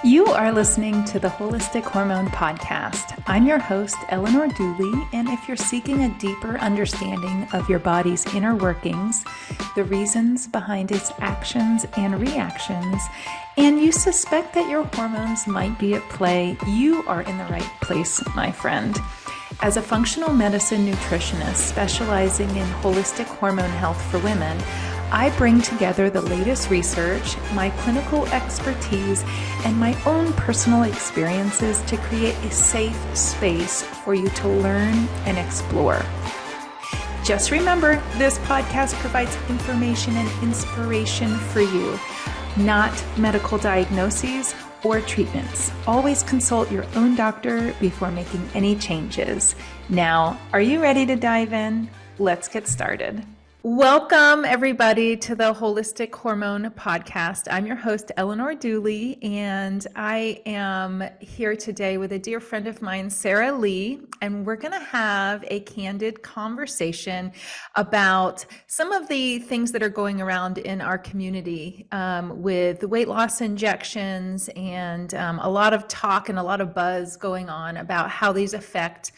You are listening to the Holistic Hormone Podcast. I'm your host, Eleanor Dooley, and if you're seeking a deeper understanding of your body's inner workings, the reasons behind its actions and reactions, and you suspect that your hormones might be at play, you are in the right place, my friend. As a functional medicine nutritionist specializing in holistic hormone health for women, I bring together the latest research, my clinical expertise, and my own personal experiences to create a safe space for you to learn and explore. Just remember, this podcast provides information and inspiration for you, not medical diagnoses or treatments. Always consult your own doctor before making any changes. Now, are you ready to dive in? Let's get started. Welcome, everybody, to the Holistic Hormone Podcast. I'm your host, Eleanor Dooley, and I am here today with a dear friend of mine, Sarah Lee, and we're going to have a candid conversation about some of the things that are going around in our community with the weight loss injections and a lot of talk and a lot of buzz going on about how these affect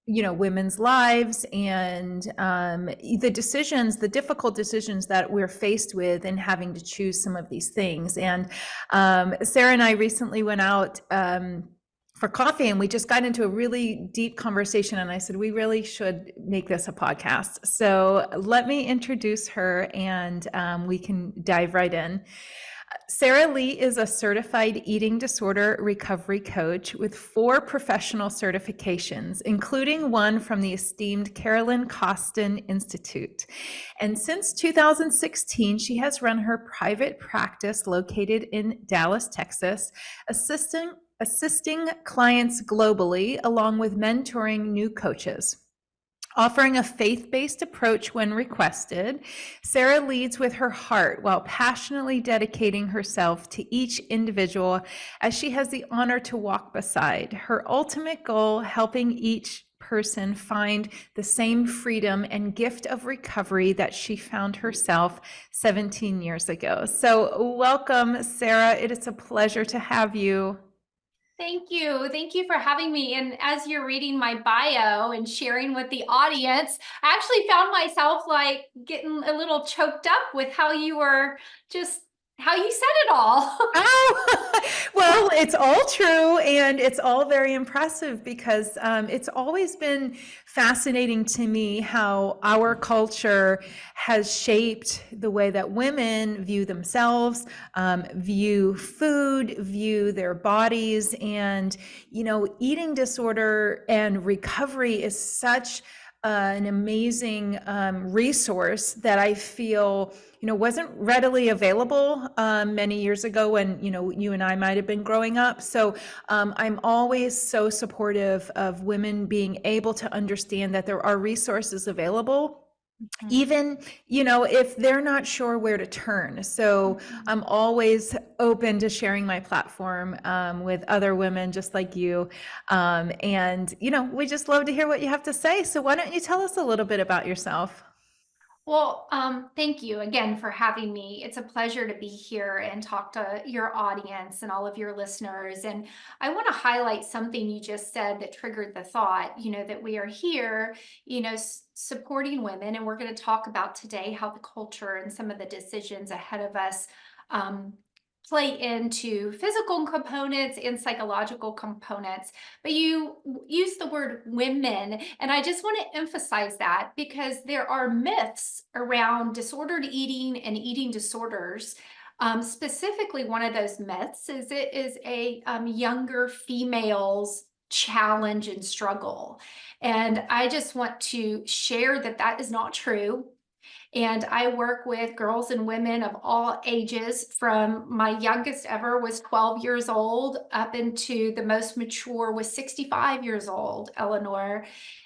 women's lives and the difficult decisions that we're faced with in having to choose some of these things. And Sarah and I recently went out for coffee, and we just got into a really deep conversation. And I said, we really should make this a podcast. So let me introduce her, and we can dive right in. Sarah Lee is a certified eating disorder recovery coach with 4 professional certifications, including one from the esteemed Carolyn Costin Institute. And since 2016, she has run her private practice located in Dallas, Texas, assisting clients globally, along with mentoring new coaches. Offering a faith-based approach when requested, Sarah leads with her heart while passionately dedicating herself to each individual as she has the honor to walk beside. Her ultimate goal, helping each person find the same freedom and gift of recovery that she found herself 17 years ago. So welcome, Sarah. It is a pleasure to have you. Thank you. Thank you for having me. And as you're reading my bio and sharing with the audience, I actually found myself like getting a little choked up with how you were just how you said it all. Oh, well, it's all true, and it's all very impressive because it's always been fascinating to me how our culture has shaped the way that women view themselves, view food, view their bodies, and eating disorder and recovery is such an amazing resource that I feel wasn't readily available many years ago when you and I might have been growing up. So I'm always so supportive of women being able to understand that there are resources available, even if they're not sure where to turn. So I'm always open to sharing my platform with other women just like you, and we just love to hear what you have to say. So why don't you tell us a little bit about yourself? Well, thank you again for having me. It's a pleasure to be here and talk to your audience and all of your listeners. And I want to highlight something you just said that triggered the thought, that we are here, supporting women. And we're going to talk about today how the culture and some of the decisions ahead of us um, play into physical components and psychological components. But you use the word women, and I just want to emphasize that because there are myths around disordered eating and eating disorders. Specifically, one of those myths is it is a younger female's challenge and struggle. And I just want to share that that is not true. And I work with girls and women of all ages, from my youngest ever was 12 years old up into the most mature was 65 years old, Eleanor.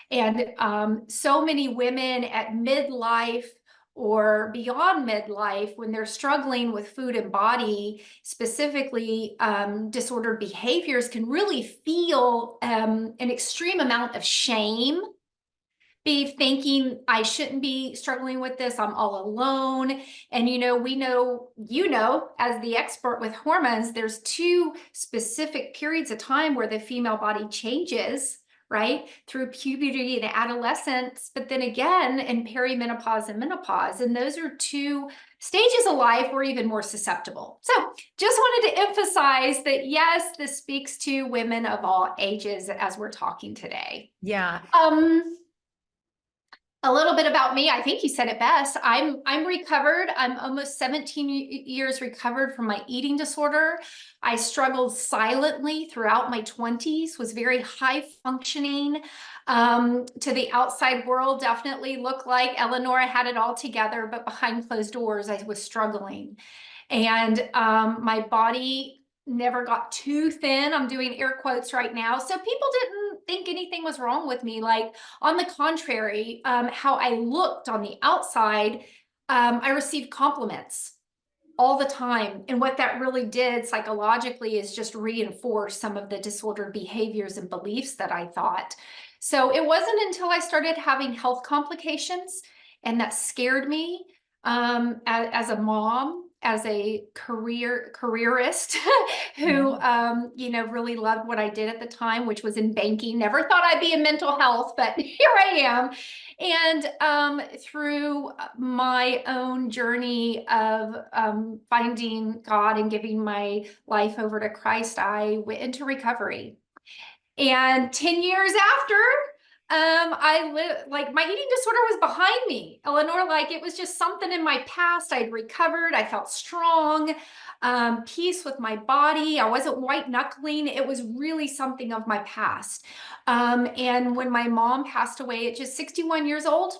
And so many women at midlife or beyond midlife, when they're struggling with food and body, specifically disordered behaviors, can really feel an extreme amount of shame be thinking I shouldn't be struggling with this. I'm all alone. And we know, as the expert with hormones, there's two specific periods of time where the female body changes, right? Through puberty and adolescence, but then again in perimenopause and menopause. And those are two stages of life we're even more susceptible. So just wanted to emphasize that, yes, this speaks to women of all ages as we're talking today. Yeah. A little bit about me. I think you said it best. I'm recovered. I'm almost 17 years recovered from my eating disorder. I struggled silently throughout my 20s, was very high functioning. To the outside world, definitely looked like Eleanor had it all together, but behind closed doors, I was struggling. And my body never got too thin. I'm doing air quotes right now. So people didn't think anything was wrong with me. Like, on the contrary, how I looked on the outside, I received compliments all the time. And what that really did psychologically is just reinforce some of the disordered behaviors and beliefs that I thought. So it wasn't until I started having health complications, and that scared me, as a mom, as a careerist Yeah. who really loved what I did at the time, which was in banking. Never thought I'd be in mental health, but here I am. And through my own journey of finding God and giving my life over to Christ, I went into recovery. And 10 years after, I live like my eating disorder was behind me, Eleanor. Like, it was just something in my past. I'd recovered. I felt strong, peace with my body. I wasn't white knuckling. It was really something of my past. And when my mom passed away at just 61 years old,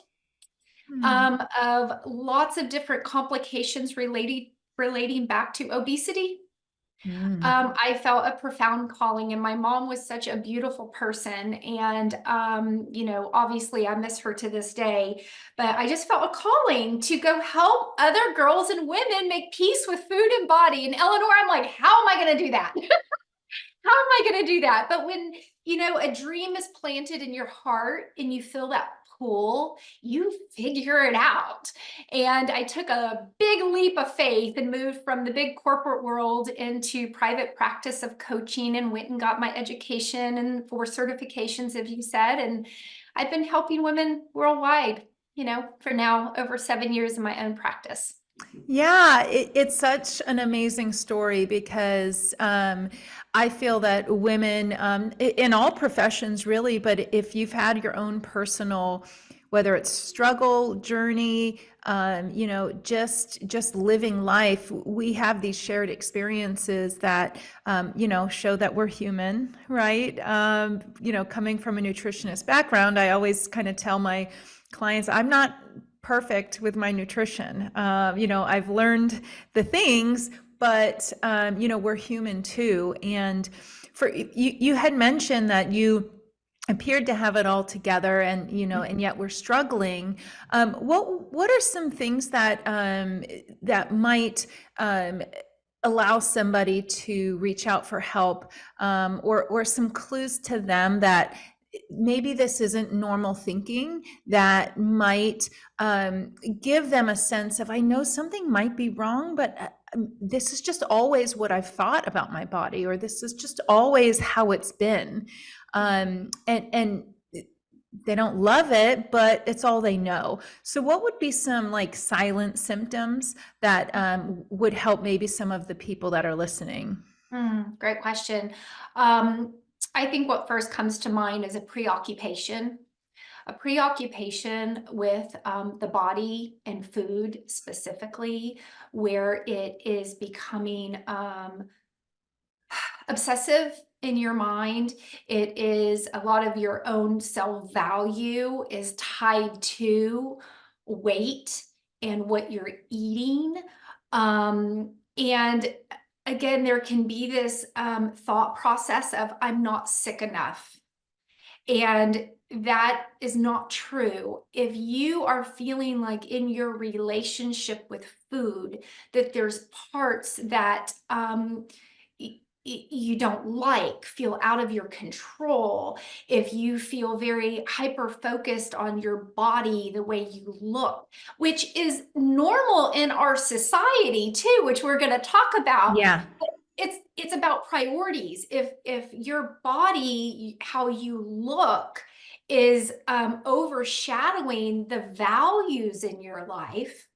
Hmm. of lots of different complications relating back to obesity, Mm. I felt a profound calling, and my mom was such a beautiful person. And, obviously I miss her to this day, but I just felt a calling to go help other girls and women make peace with food and body. And Eleanor, I'm like, how am I going to do that? How am I going to do that? But when, a dream is planted in your heart and you feel that pull, you figure it out. And I took a big leap of faith and moved from the big corporate world into private practice of coaching, and went and got my education and 4 certifications, as you said. And I've been helping women worldwide, for now over 7 years in my own practice. Yeah, it's such an amazing story because I feel that women in all professions, really, but if you've had your own personal, whether it's struggle, journey, just living life, we have these shared experiences that, show that we're human, right? Coming from a nutritionist background, I always kind of tell my clients, I'm not perfect with my nutrition. I've learned the things, but we're human too. And for you had mentioned that you appeared to have it all together, and yet we're struggling. What are some things that might allow somebody to reach out for help, or some clues to them that maybe this isn't normal thinking, that might give them a sense of, I know something might be wrong, but this is just always what I've thought about my body, or this is just always how it's been. And they don't love it, but it's all they know. So what would be some like silent symptoms that would help maybe some of the people that are listening? Great question. Um, I think what first comes to mind is a preoccupation with the body and food specifically, where it is becoming obsessive in your mind. It is a lot of your own self value is tied to weight and what you're eating. And again, there can be this thought process of, I'm not sick enough. And that is not true. If you are feeling like in your relationship with food that there's parts that you don't like, feel out of your control, if you feel very hyper focused on your body, the way you look, which is normal in our society too, which we're going to talk about. Yeah. But it's about priorities. If your body, how you look, is overshadowing the values in your life,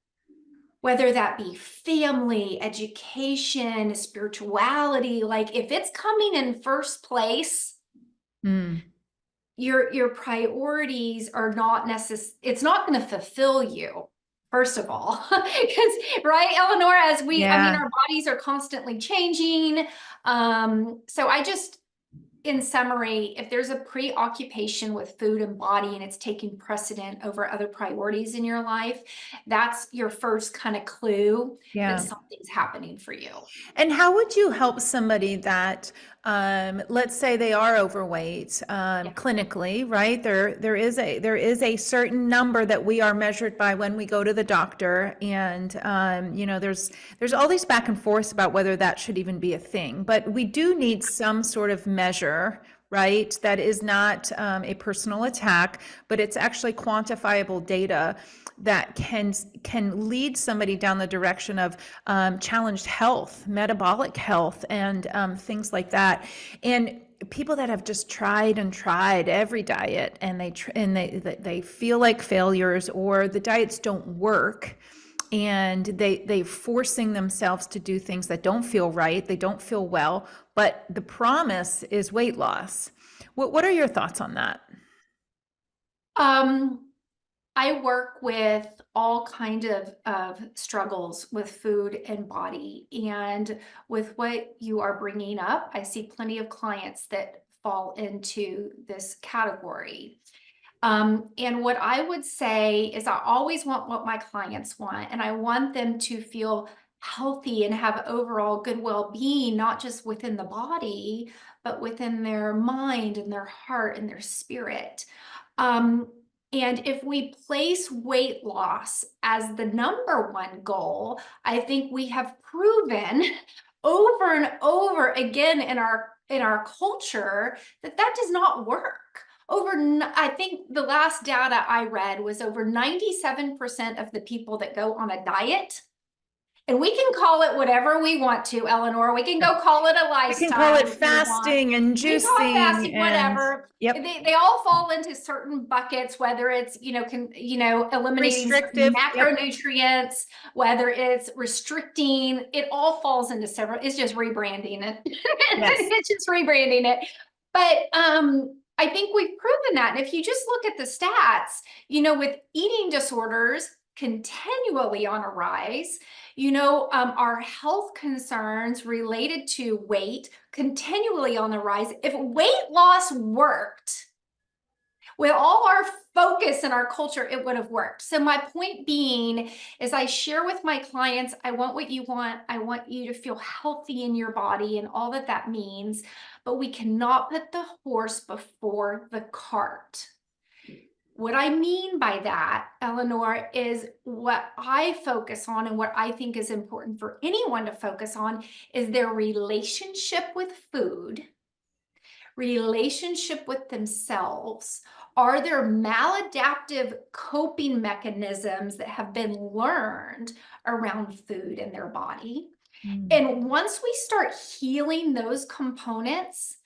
whether that be family, education, spirituality, like if it's coming in first place, Mm. your priorities are not it's not going to fulfill you, first of all. Because, right, Eleanor, as I mean, Yeah. our bodies are constantly changing. So I just, in summary, if there's a preoccupation with food and body and it's taking precedent over other priorities in your life, that's your first kind of clue that Yeah. something's happening for you. And how would you help somebody that, let's say they are overweight, Yeah. clinically, right? There is a certain number that we are measured by when we go to the doctor, and there's all these back and forths about whether that should even be a thing. But we do need some sort of measure, right? That is not a personal attack, but it's actually quantifiable data that can lead somebody down the direction of challenged health, metabolic health, and things like that. And people that have just tried and tried every diet, and they feel like failures, or the diets don't work, and they forcing themselves to do things that don't feel right, they don't feel well, but the promise is weight loss. What are your thoughts on that? Um, I work with all kind of struggles with food and body. And with what you are bringing up, I see plenty of clients that fall into this category. And what I would say is I always want what my clients want, and I want them to feel healthy and have overall good well-being, not just within the body, but within their mind and their heart and their spirit. Um, and if we place weight loss as the number one goal, I think we have proven over and over again in our culture that that does not work. I think the last data I read was over 97% of the people that go on a diet, and we can call it whatever we want to, Eleanor. We can go call it a We can call lifestyle it if you want. fasting and We can call it juicing fasting, and, whatever. yep, They all fall into certain buckets, whether it's, eliminating certain restrictive, yep, macronutrients, whether it's restricting, it all falls into several. It's just rebranding it. yes. It's just rebranding it. But I think we've proven that. And if you just look at the stats, with eating disorders continually on a rise, our health concerns related to weight continually on the rise. If weight loss worked, with all our focus in our culture, it would have worked. So my point being is I share with my clients, I want what you want. I want you to feel healthy in your body and all that that means, but we cannot put the horse before the cart. What I mean by that, Eleanor, is what I focus on and what I think is important for anyone to focus on is their relationship with food, relationship with themselves. Are there maladaptive coping mechanisms that have been learned around food and their body? Mm. And once we start healing those components,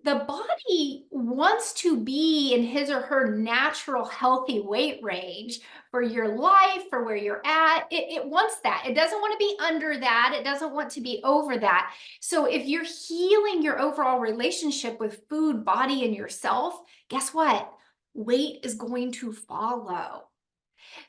the body wants to be in his or her natural healthy weight range for your life, for where you're at. It wants that. It doesn't want to be under that. It doesn't want to be over that. So if you're healing your overall relationship with food, body, and yourself, guess what? Weight is going to follow.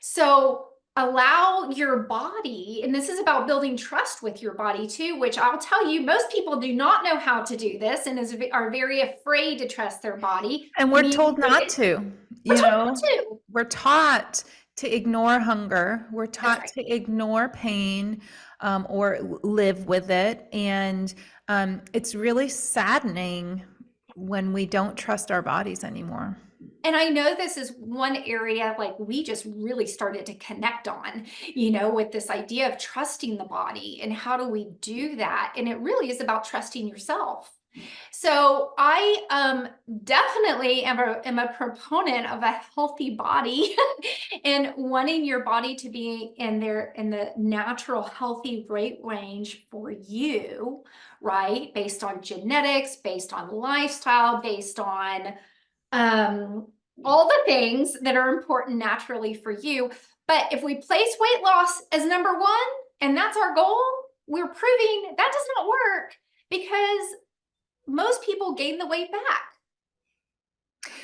So allow your body, and this is about building trust with your body too, which I'll tell you, most people do not know how to do this and are very afraid to trust their body. And we're Me told not included. to, We're you told know, not to. we're taught to ignore hunger. We're That's taught right. to ignore pain, or live with it. And it's really saddening when we don't trust our bodies anymore. And I know this is one area like we just really started to connect on, with this idea of trusting the body and how do we do that? And it really is about trusting yourself. So I definitely am a proponent of a healthy body and wanting your body to be in the natural healthy weight range for you, right? Based on genetics, based on lifestyle, based on um, all the things that are important naturally for you. But if we place weight loss as number one, and that's our goal, we're proving that does not work because most people gain the weight back.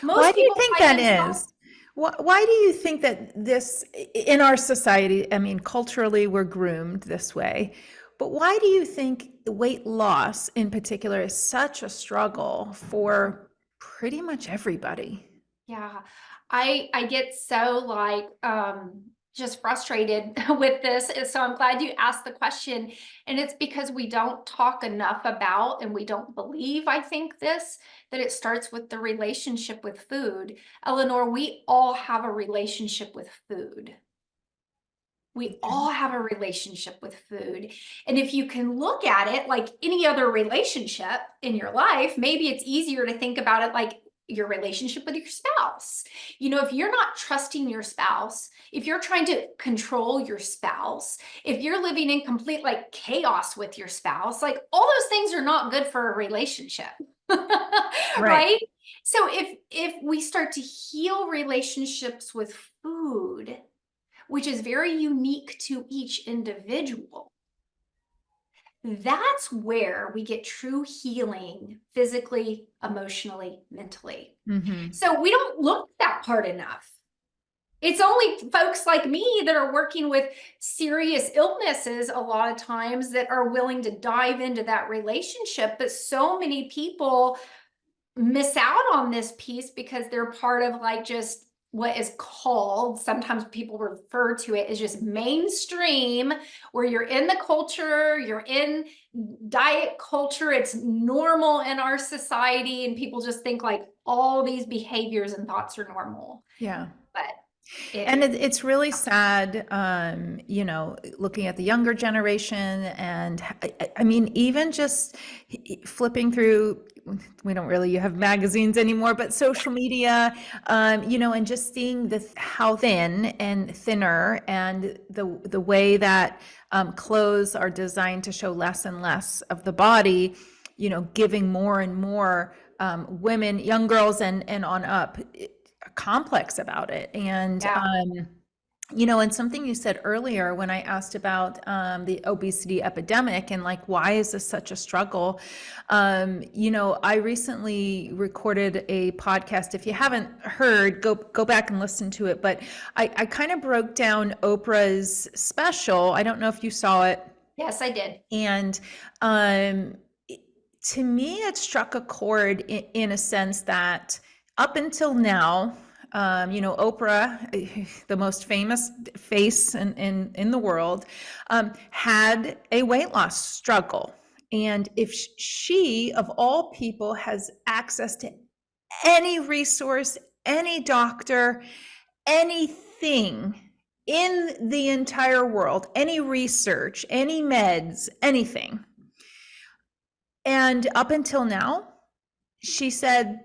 Why Most do you people think find that themselves. is? Why do you think that this, in our society, I mean, culturally, we're groomed this way, but why do you think weight loss in particular is such a struggle for pretty much everybody? Yeah, I get so like just frustrated with this. And so I'm glad you asked the question. And it's because we don't talk enough about and we don't believe, I think, that it starts with the relationship with food. Eleanor, we all have a relationship with food. We all have a relationship with food. And if you can look at it like any other relationship in your life, maybe it's easier to think about it like your relationship with your spouse. If you're not trusting your spouse, if you're trying to control your spouse, if you're living in complete like chaos with your spouse, like all those things are not good for a relationship. Right. Right? So if we start to heal relationships with food, which is very unique to each individual, that's where we get true healing physically, emotionally, mentally. Hmm. So we don't look at that part enough. It's only folks like me that are working with serious illnesses a lot of times that are willing to dive into that relationship. But so many people miss out on this piece because they're part of like just what is called, sometimes people refer to it as just mainstream, where you're in the culture, you're in diet culture, it's normal in our society, and people just think like all these behaviors and thoughts are normal. Yeah. But And it, it's really sad, looking at the younger generation, and I mean, even just flipping through, we don't really have magazines anymore, but social media, and just seeing how thin and thinner, and the way that clothes are designed to show less and less of the body, giving more and more women, young girls, and on up, complex about it. And yeah. and something you said earlier when I asked about the obesity epidemic and like, why is this such a struggle? I recently recorded a podcast. If you haven't heard, go back and listen to it. But I kind of broke down Oprah's special. I don't know if you saw it. Yes, I did. And um, to me, it struck a chord in a sense that up until now, Oprah, the most famous face in the world, had a weight loss struggle. And if she, of all people, has access to any resource, any doctor, anything in the entire world, any research, any meds, anything. And up until now, she said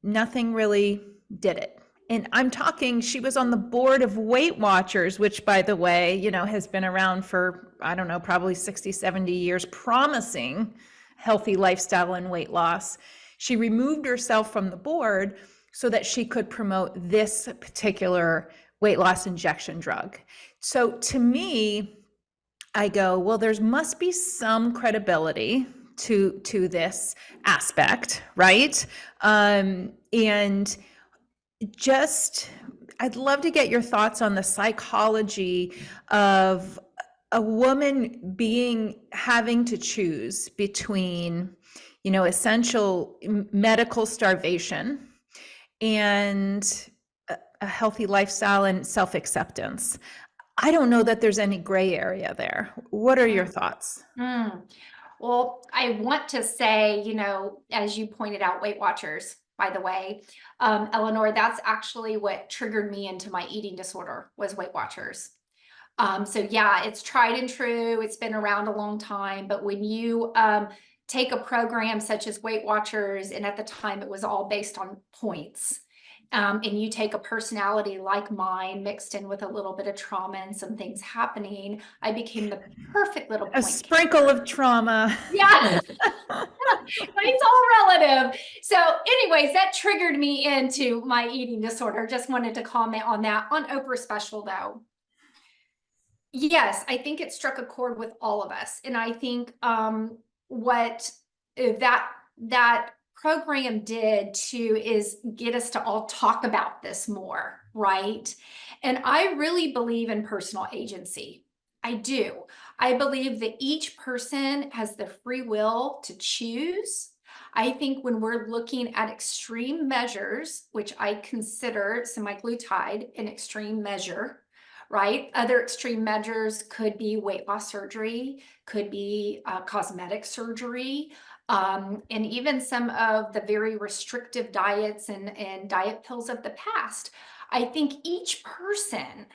nothing really did it. And I'm talking, she was on the board of Weight Watchers, which, by the way, has been around for, I don't know, probably 60, 70 years, promising healthy lifestyle and weight loss. She removed herself from the board so that she could promote this particular weight loss injection drug. So to me, I go, well, there must be some credibility to this aspect, right? And just, I'd love to get your thoughts on the psychology of a woman having to choose between, essential medical starvation and a healthy lifestyle and self-acceptance. I don't know that there's any gray area there. What are your thoughts? Mm. Well, I want to say, as you pointed out, Weight Watchers, by the way, Eleanor, that's actually what triggered me into my eating disorder was Weight Watchers. So yeah, it's tried and true. It's been around a long time, but when you take a program such as Weight Watchers, and at the time it was all based on points, and you take a personality like mine mixed in with a little bit of trauma and some things happening, I became the perfect little A point. sprinkle of trauma. Yeah. It's all relative. So anyways, that triggered me into my eating disorder. Just wanted to comment on that. On Oprah's special though, yes, I think it struck a chord with all of us. And I think what that program did too is get us to all talk about this more, right? And I really believe in personal agency. I do. I believe that each person has the free will to choose. I think when we're looking at extreme measures, which I consider semaglutide an extreme measure, right? Other extreme measures could be weight loss surgery, could be cosmetic surgery, and even some of the very restrictive diets and diet pills of the past. I think each person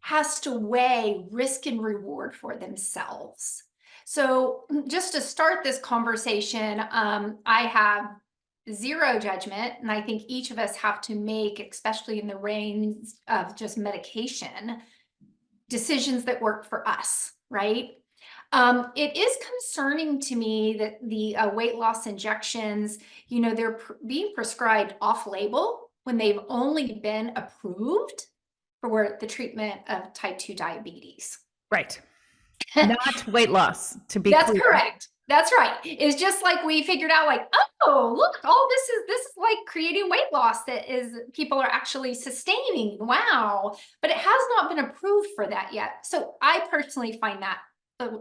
has to weigh risk and reward for themselves. So just to start this conversation, I have zero judgment, and I think each of us have to make, especially in the reins of just medication, decisions that work for us, right? It is concerning to me that the weight loss injections, they're being prescribed off-label when they've only been approved for the treatment of type 2 diabetes. Right. Not weight loss, to be That's clear. correct. That's right. It's just like we figured out, like, oh, look, all this is like creating weight loss that is people are actually sustaining. Wow. But it has not been approved for that yet. So I personally find that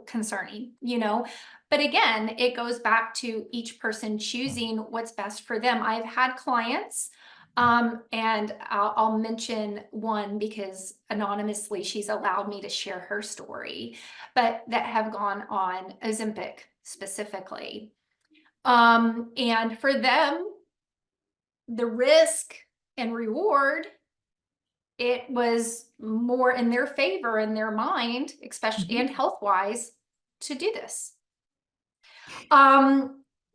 concerning, But again, it goes back to each person choosing what's best for them. I've had clients, and I'll mention one because anonymously she's allowed me to share her story, but that have gone on Ozempic specifically. And for them, the risk and reward, it was more in their favor in their mind, especially and health-wise, to do this.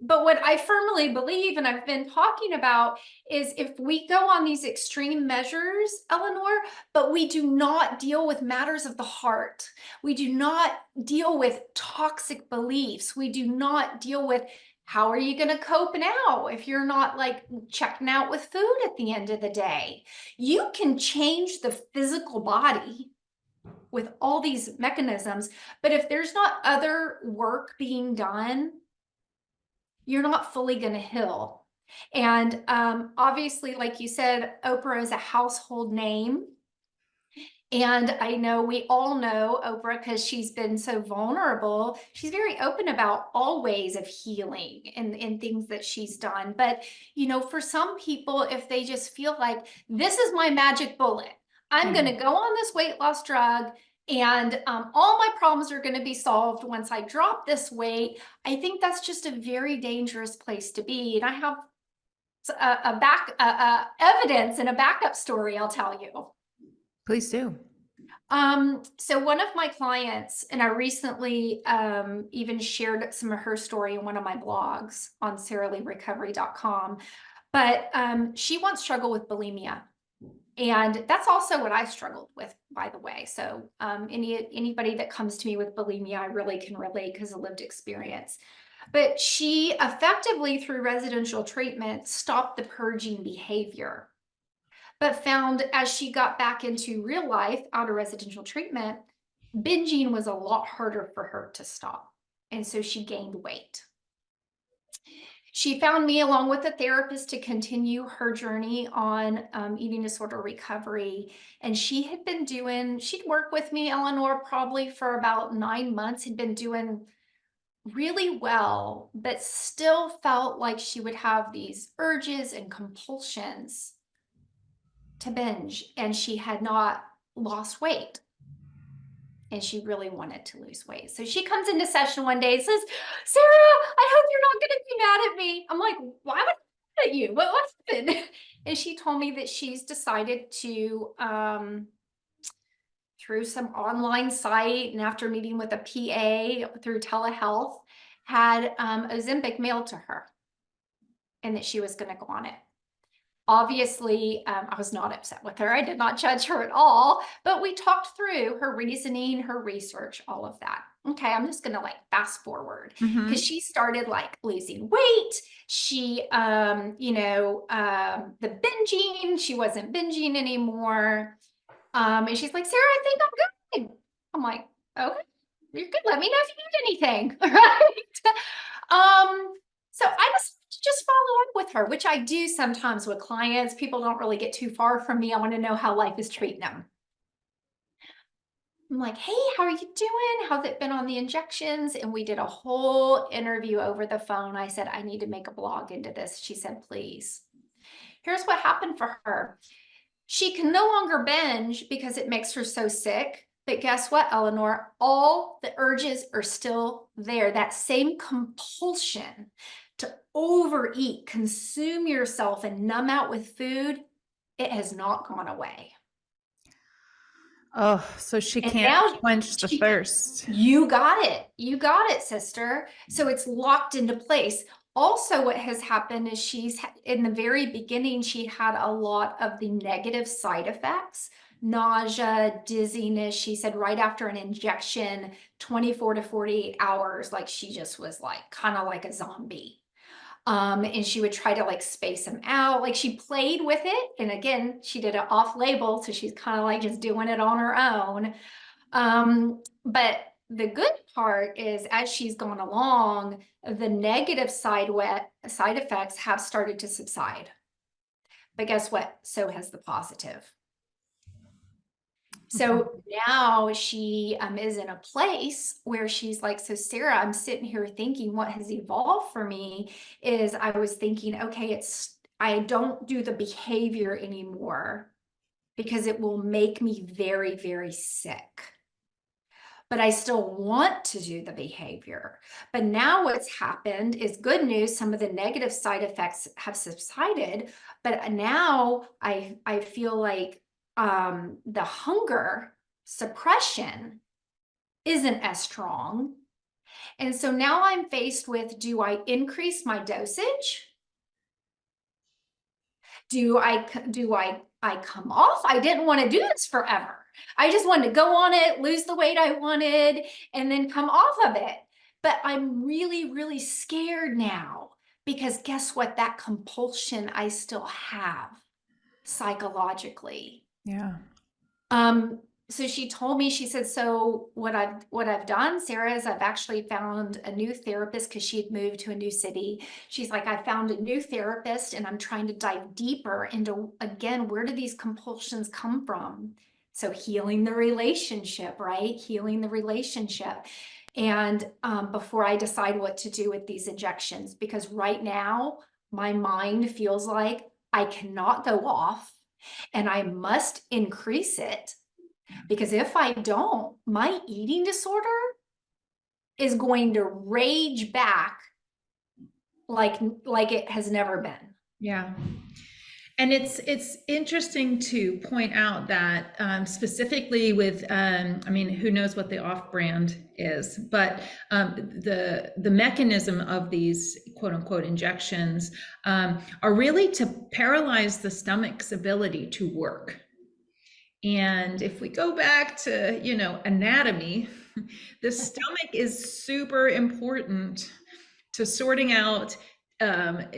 But what I firmly believe, and I've been talking about, is if we go on these extreme measures, Eleanor, but we do not deal with matters of the heart, we do not deal with toxic beliefs, we do not deal with how are you going to cope now if you're not like checking out with food at the end of the day. You can change the physical body with all these mechanisms, but if there's not other work being done, you're not fully going to heal. And obviously, like you said, Oprah is a household name. And I know we all know Oprah because she's been so vulnerable. She's very open about all ways of healing and things that she's done. But, for some people, if they just feel like this is my magic bullet, I'm going to go on this weight loss drug and all my problems are going to be solved once I drop this weight, I think that's just a very dangerous place to be. And I have evidence and a backup story I'll tell you. Please do. So one of my clients, and I recently even shared some of her story in one of my blogs on sarahleerecovery.com, but she once struggled with bulimia. And that's also what I struggled with, by the way. So anybody that comes to me with bulimia, I really can relate because of lived experience. But she effectively, through residential treatment, stopped the purging behavior, but found as she got back into real life out of residential treatment, binging was a lot harder for her to stop. And so she gained weight. She found me along with a therapist to continue her journey on eating disorder recovery. And she'd worked with me, Eleanor, probably for about 9 months, had been doing really well, but still felt like she would have these urges and compulsions to binge, and she had not lost weight. And she really wanted to lose weight. So she comes into session one day and says, Sarah, I hope you're not going to be mad at me. I'm like, why would at you. What happened? And she told me that she's decided to, through some online site and after meeting with a PA through telehealth, had Ozempic mailed to her and that she was going to go on it. Obviously, I was not upset with her. I did not judge her at all, but we talked through her reasoning, her research, all of that. Okay, I'm just gonna like fast forward because she started like losing weight. She, the binging, she wasn't binging anymore. And she's like, Sarah, I think I'm good. I'm like, okay, you're good. Let me know if you need anything. Right. So I just follow up with her, which I do sometimes with clients. People don't really get too far from me. I want to know how life is treating them. I'm like, hey, how are you doing? How's it been on the injections? And we did a whole interview over the phone. I said, I need to make a blog into this. She said, please. Here's what happened for her. She can no longer binge because it makes her so sick. But guess what, Eleanor? All the urges are still there. That same compulsion to overeat, consume yourself, and numb out with food, it has not gone away. Oh, so she And can't now quench the thirst. you got it. You got it, sister. So it's locked into place. Also, what has happened is in the very beginning, she had a lot of the negative side effects, nausea, dizziness. She said right after an injection, 24 to 48 hours, like she just was like kind of like a zombie. And she would try to like space them out. Like she played with it. And again, she did it off label. So she's kind of like just doing it on her own. But the good part is as she's gone along, the negative side effects have started to subside. But guess what? So has the positive. So now she is in a place where she's like, so Sarah, I'm sitting here thinking what has evolved for me is I was thinking, okay, I don't do the behavior anymore because it will make me very, very sick. But I still want to do the behavior. But now what's happened is good news. Some of the negative side effects have subsided, but now I feel like the hunger suppression isn't as strong. And so now I'm faced with, do I increase my dosage? Do I come off? I didn't want to do this forever. I just wanted to go on it, lose the weight I wanted, and then come off of it. But I'm really, really scared now because guess what? That compulsion I still have psychologically. Yeah. So she told me, she said, so what I've done, Sarah, is I've actually found a new therapist because she had moved to a new city. She's like, I found a new therapist and I'm trying to dive deeper into, again, where do these compulsions come from? So healing the relationship, right? Healing the relationship. And before I decide what to do with these injections, because right now my mind feels like I cannot go off and I must increase it. Because if I don't, my eating disorder is going to rage back like it has never been. Yeah. And it's interesting to point out that specifically with, I mean, who knows what the off-brand is, but the mechanism of these quote unquote injections are really to paralyze the stomach's ability to work. And if we go back to, anatomy, the stomach is super important to sorting out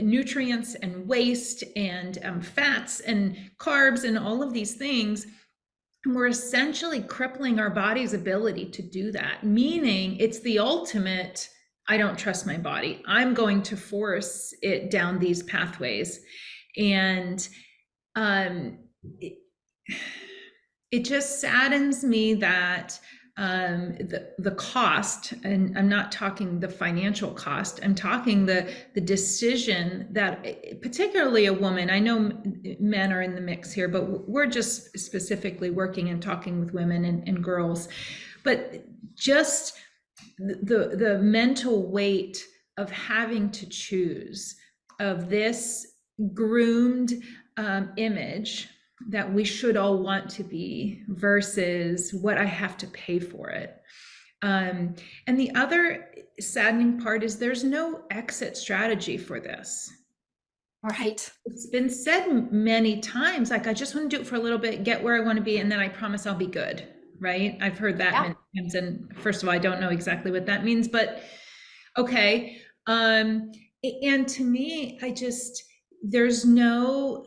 nutrients and waste and fats and carbs and all of these things. And we're essentially crippling our body's ability to do that, meaning it's the ultimate, I don't trust my body. I'm going to force it down these pathways. And it just saddens me that the cost, and I'm not talking the financial cost, I'm talking the decision that particularly a woman, I know men are in the mix here, but we're just specifically working and talking with women and girls, but just the mental weight of having to choose of this groomed image that we should all want to be versus what I have to pay for it. And the other saddening part is there's no exit strategy for this. Right. It's been said many times, like, I just want to do it for a little bit, get where I want to be, and then I promise I'll be good, right? I've heard that Yeah. many times, and first of all, I don't know exactly what that means, but okay. And to me, there's no,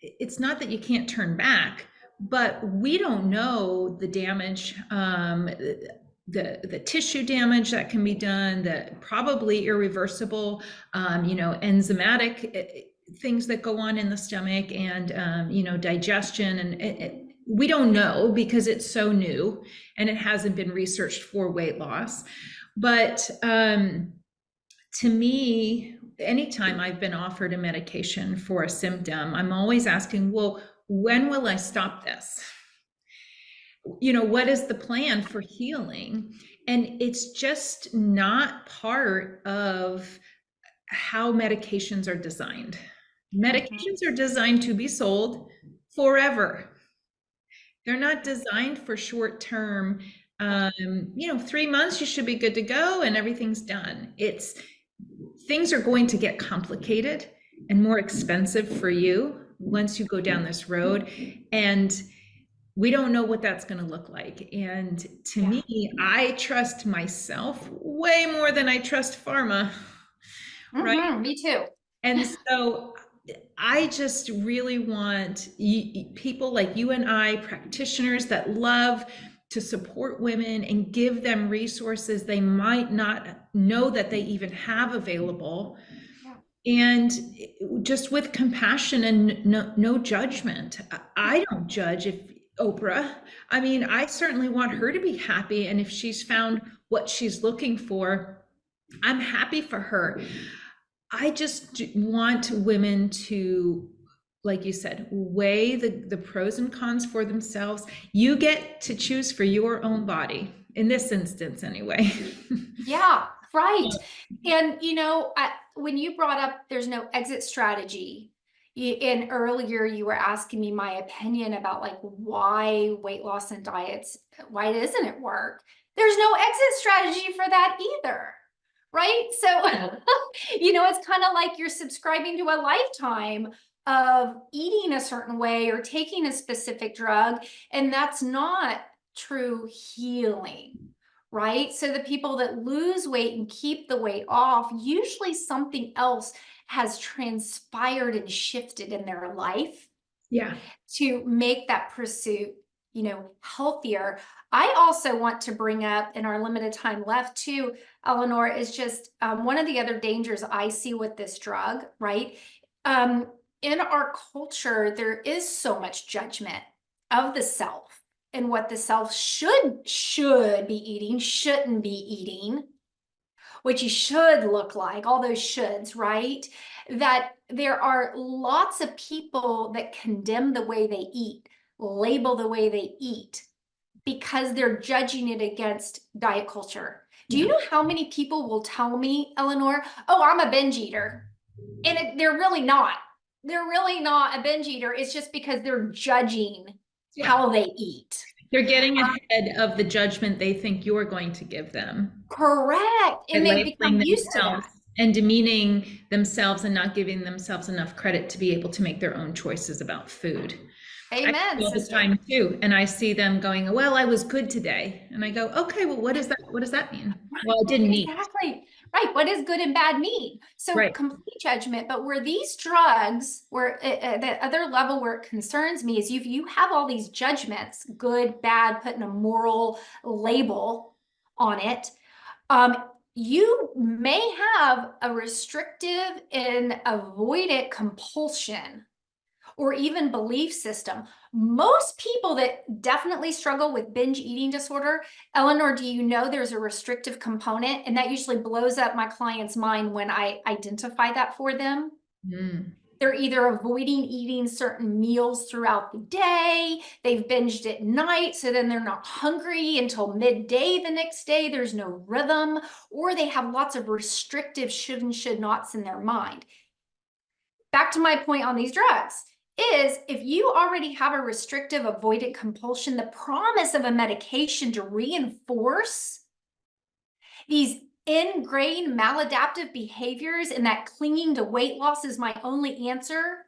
it's not that you can't turn back, but we don't know the damage, the tissue damage that can be done, the probably irreversible, enzymatic things that go on in the stomach, and digestion, and we don't know because it's so new and it hasn't been researched for weight loss. But to me, anytime I've been offered a medication for a symptom, I'm always asking, well, when will I stop this? What is the plan for healing? And it's just not part of how medications are designed. Medications are designed to be sold forever. They're not designed for short term. 3 months, you should be good to go and everything's done. Things are going to get complicated and more expensive for you once you go down this road. And we don't know what that's going to look like. And to me, I trust myself way more than I trust pharma. Right? Me too. And so I just really want people like you and I, practitioners that love to support women and give them resources they might not know that they even have available. Yeah. And just with compassion and no judgment. I don't judge if Oprah, I mean, I certainly want her to be happy. And if she's found what she's looking for, I'm happy for her. I just want women to, like you said, weigh the pros and cons for themselves. You get to choose for your own body, in this instance anyway. Yeah, right. And when you brought up there's no exit strategy, and earlier you were asking me my opinion about like why weight loss and diets, why doesn't it work? There's no exit strategy for that either. Right? So, it's kind of like you're subscribing to a lifetime of eating a certain way or taking a specific drug, and that's not true healing. Right? So the people that lose weight and keep the weight off, usually something else has transpired and shifted in their life. Yeah. To make that pursuit, healthier. I also want to bring up in our limited time left too, Eleanor, is just one of the other dangers I see with this drug, right? In our culture, there is so much judgment of the self and what the self should be eating, shouldn't be eating, what you should look like, all those shoulds, right? That there are lots of people that condemn the way they eat, label the way they eat, because they're judging it against diet culture. Do you know how many people will tell me, Eleanor, oh, I'm a binge eater? And they're really not. They're really not a binge eater. It's just because they're judging how they eat. They're getting ahead of the judgment they think you're going to give them. Correct. And they become used to that. And demeaning themselves and not giving themselves enough credit to be able to make their own choices about food. Amen. I see all the time too. And I see them going, well, I was good today. And I go, okay, well, what does that mean? Well, I didn't eat. Exactly. Right. What does good and bad mean? So complete judgment. But where these drugs, where the other level where it concerns me is you have all these judgments, good, bad, putting a moral label on it. You may have a restrictive and avoidant compulsion or even belief system. Most people that definitely struggle with binge eating disorder, Eleanor, do you know there's a restrictive component? And that usually blows up my client's mind when I identify that for them. They're either avoiding eating certain meals throughout the day, they've binged at night, so then they're not hungry until midday the next day, there's no rhythm, or they have lots of restrictive should and should nots in their mind. back to my point on these drugs is if you already have a restrictive avoidant compulsion, the promise of a medication to reinforce these ingrained maladaptive behaviors and that clinging to weight loss is my only answer,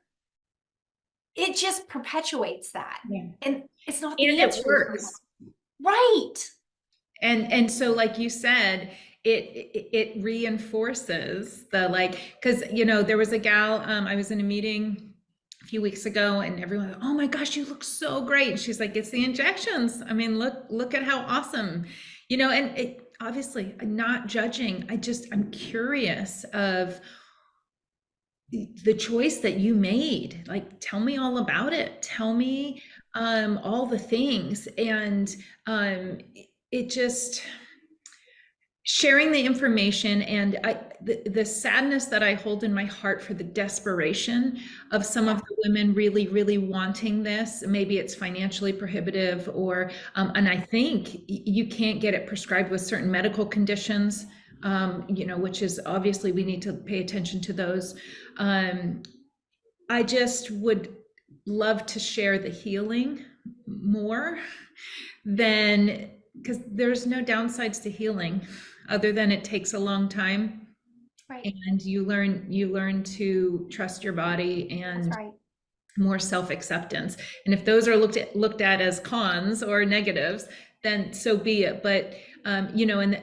it just perpetuates that. Yeah. And it's not And the it answer. works. Right. And so, like you said, it reinforces the, like, because there was a gal, I was in a meeting a few weeks ago, and everyone, oh my gosh, you look so great. And she's like, it's the injections. I mean, look at how awesome, and it obviously, I'm not judging. I'm curious of the choice that you made. Like, tell me all about it. Tell me all the things. And it just sharing the information, and the sadness that I hold in my heart for the desperation of some of Yeah. the women really, really wanting this. Maybe it's financially prohibitive, or and I think you can't get it prescribed with certain medical conditions, which is obviously we need to pay attention to those. I just would love to share the healing more than, because there's no downsides to healing other than it takes a long time, Right. and you learn to trust your body That's and right. more self-acceptance. And if those are looked at as cons or negatives, then so be it. But and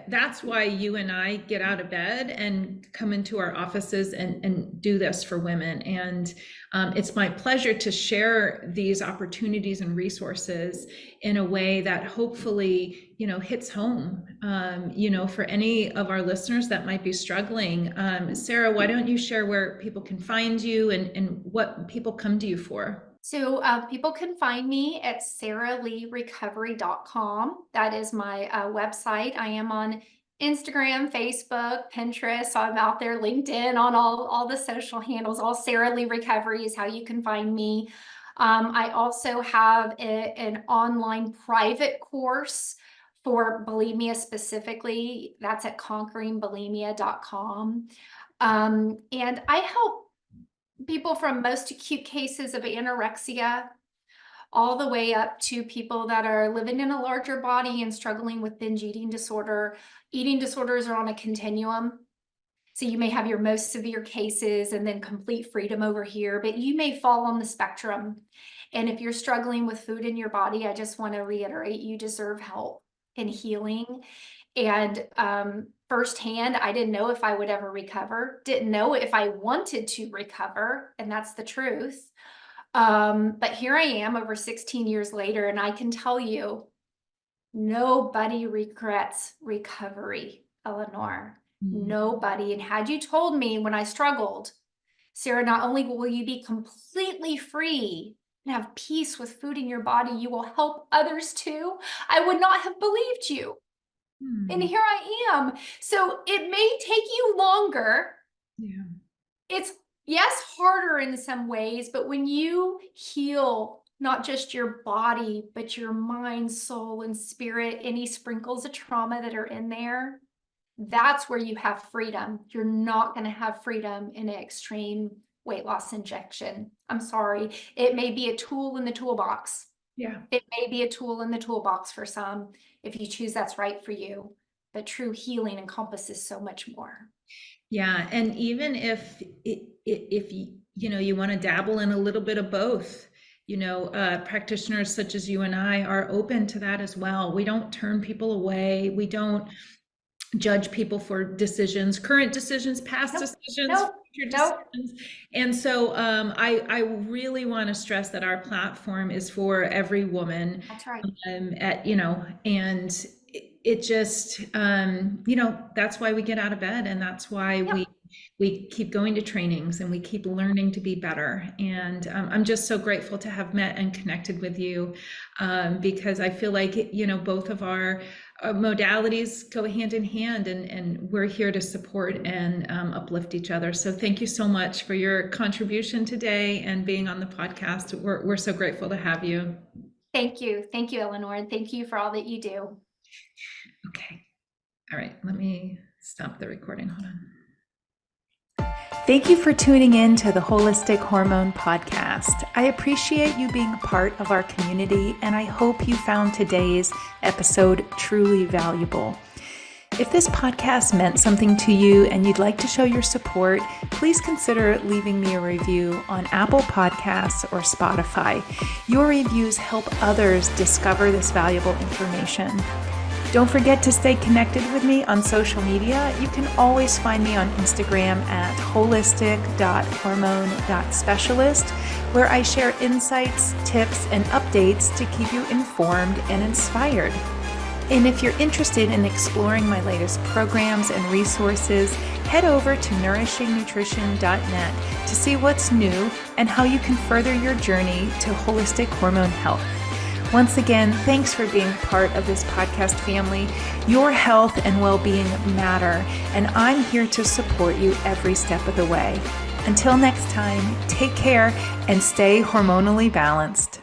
that's why you and I get out of bed and come into our offices and do this for women. And it's my pleasure to share these opportunities and resources in a way that hopefully hits home, for any of our listeners that might be struggling. Sarah, why don't you share where people can find you, and what people come to you for? So people can find me at sarahleerecovery.com. That is my website. I am on Instagram, Facebook, Pinterest. So I'm out there, LinkedIn, on all the social handles. All Sarah Lee Recovery is how you can find me. I also have an online private course for bulimia specifically. That's at conqueringbulimia.com. And I help people from most acute cases of anorexia all the way up to people that are living in a larger body and struggling with binge eating disorder. Eating disorders are on a continuum. So you may have your most severe cases and then complete freedom over here, but you may fall on the spectrum. And if you're struggling with food in your body, I just want to reiterate, you deserve help and healing. And firsthand, I didn't know if I would ever recover, didn't know if I wanted to recover, and that's the truth. But here I am over 16 years later, and I can tell you, nobody regrets recovery, Eleanor. Mm. Nobody. And had you told me when I struggled, Sarah, not only will you be completely free and have peace with food in your body, you will help others too, I would not have believed you. And Hmm. here I am. So it may take you longer. Yeah. It's, yes, harder in some ways, but when you heal not just your body, but your mind, soul, and spirit, any sprinkles of trauma that are in there, that's where you have freedom. You're not going to have freedom in an extreme weight loss injection. I'm sorry. It may be a tool in the toolbox. Yeah. It may be a tool in the toolbox for some, if you choose that's right for you. But true healing encompasses so much more. Yeah, and even if you want to dabble in a little bit of both, practitioners such as you and I are open to that as well. We don't turn people away. We don't judge people for decisions, current decisions, past Nope, decisions, nope, future nope. decisions. And so I really want to stress that our platform is for every woman. That's right. And it just, that's why we get out of bed, and that's why Yep. we keep going to trainings, and we keep learning to be better. And I'm just so grateful to have met and connected with you, because I feel like, both of our modalities go hand in hand, and we're here to support and uplift each other. So thank you so much for your contribution today and being on the podcast. We're so grateful to have you. Thank you. Thank you, Eleanor. And thank you for all that you do. Okay. All right. Let me stop the recording. Hold on. Thank you for tuning in to the Holistic Hormone Podcast. I appreciate you being a part of our community, and I hope you found today's episode truly valuable. If this podcast meant something to you and you'd like to show your support, please consider leaving me a review on Apple Podcasts or Spotify. Your reviews help others discover this valuable information. Don't forget to stay connected with me on social media. You can always find me on Instagram at holistic.hormone.specialist, where I share insights, tips, and updates to keep you informed and inspired. And if you're interested in exploring my latest programs and resources, head over to nourishingnutrition.net to see what's new and how you can further your journey to holistic hormone health. Once again, thanks for being part of this podcast family. Your health and well-being matter, and I'm here to support you every step of the way. Until next time, take care and stay hormonally balanced.